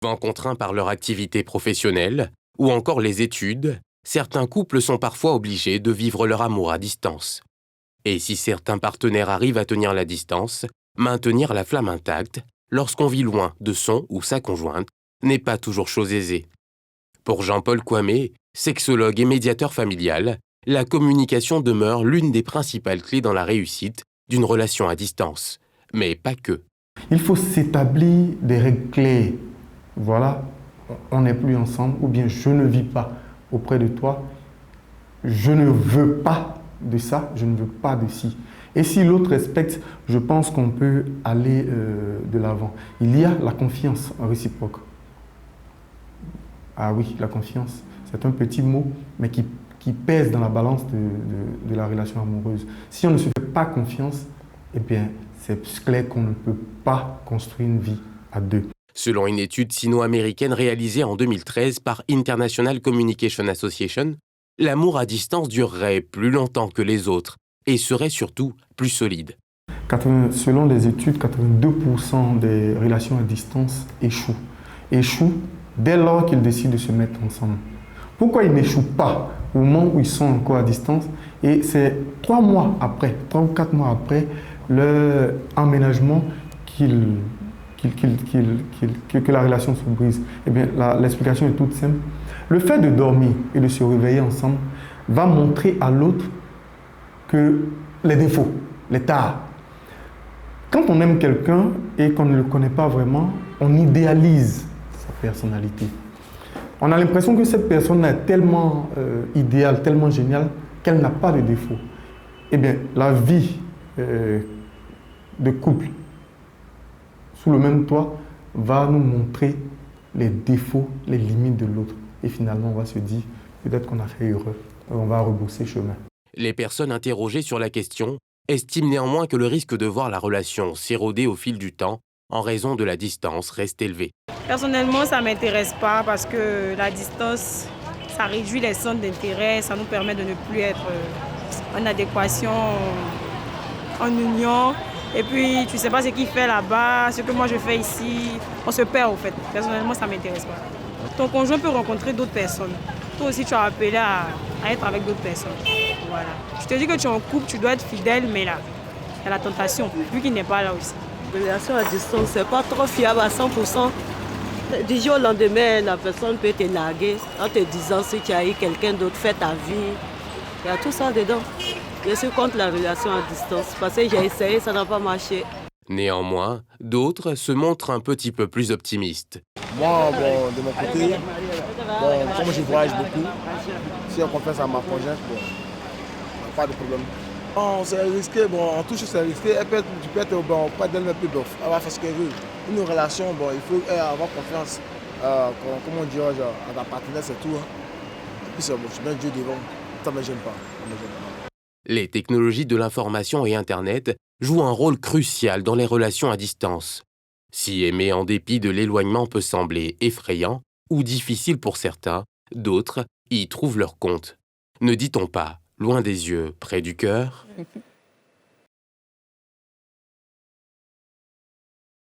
Souvent contraints par leur activité professionnelle ou encore les études, certains couples sont parfois obligés de vivre leur amour à distance. Et si certains partenaires arrivent à tenir la distance, maintenir la flamme intacte, lorsqu'on vit loin de son ou sa conjointe, n'est pas toujours chose aisée. Pour Jean-Paul Kwame, sexologue et médiateur familial, la communication demeure l'une des principales clés dans la réussite d'une relation à distance. Mais pas que. Il faut s'établir des règles claires. Voilà, on n'est plus ensemble, ou bien je ne vis pas auprès de toi, je ne veux pas de ça, je ne veux pas de ci. Et si l'autre respecte, je pense qu'on peut aller de l'avant. Il y a la confiance réciproque. Ah oui, la confiance, c'est un petit mot, mais qui pèse dans la balance de la relation amoureuse. Si on ne se fait pas confiance, eh bien, c'est clair qu'on ne peut pas construire une vie à deux. Selon une étude sino-américaine réalisée en 2013 par International Communication Association, l'amour à distance durerait plus longtemps que les autres et serait surtout plus solide. Selon les études, 82% des relations à distance échouent. Échouent dès lors qu'ils décident de se mettre ensemble. Pourquoi ils n'échouent pas au moment où ils sont encore à distance? Et c'est 3 mois après, 3 ou 4 mois après leur emménagement que la relation se brise. Eh bien, l'explication est toute simple. Le fait de dormir et de se réveiller ensemble va montrer à l'autre que les défauts, les tares. Quand on aime quelqu'un et qu'on ne le connaît pas vraiment, on idéalise sa personnalité. On a l'impression que cette personne est tellement idéale, tellement géniale, qu'elle n'a pas de défauts. Eh bien, la vie de couple sous le même toit va nous montrer les défauts, les limites de l'autre. Et finalement, on va se dire, peut-être qu'on a fait heureux, on va rebrousser chemin. Les personnes interrogées sur la question estiment néanmoins que le risque de voir la relation s'éroder au fil du temps en raison de la distance reste élevé. Personnellement, ça ne m'intéresse pas parce que la distance, ça réduit les centres d'intérêt, ça nous permet de ne plus être en adéquation, en union. Et puis, tu ne sais pas ce qu'il fait là-bas, ce que moi je fais ici. On se perd, au fait. Personnellement, ça ne m'intéresse pas. Ton conjoint peut rencontrer d'autres personnes. Toi aussi, tu as appelé à être avec d'autres personnes. Voilà. Je te dis que tu es en couple, tu dois être fidèle, mais là, il y a la tentation, vu qu'il n'est pas là aussi. La relation à distance, c'est pas trop fiable à 100%. Du jour au lendemain, la personne peut te larguer en te disant si tu as eu quelqu'un d'autre, fais ta vie. Il y a tout ça dedans. Je suis contre la relation à distance parce que j'ai essayé, ça n'a pas marché. Néanmoins, d'autres se montrent un petit peu plus optimistes. Moi, de mon côté, comme je voyage beaucoup, si on confesse à ma conjointe, pas de problème. C'est risqué, en touche c'est risqué, tu peux être pas d'elle mais plus d'offre. Elle va faire ce qu'elle veut. Une relation, il faut avoir confiance, comment dire, à ta partenaire, c'est tout. Et puis je mets Dieu devant, ça ne me gêne pas. Les technologies de l'information et Internet jouent un rôle crucial dans les relations à distance. Si aimer en dépit de l'éloignement peut sembler effrayant ou difficile pour certains, d'autres y trouvent leur compte. Ne dit-on pas, loin des yeux, près du cœur ?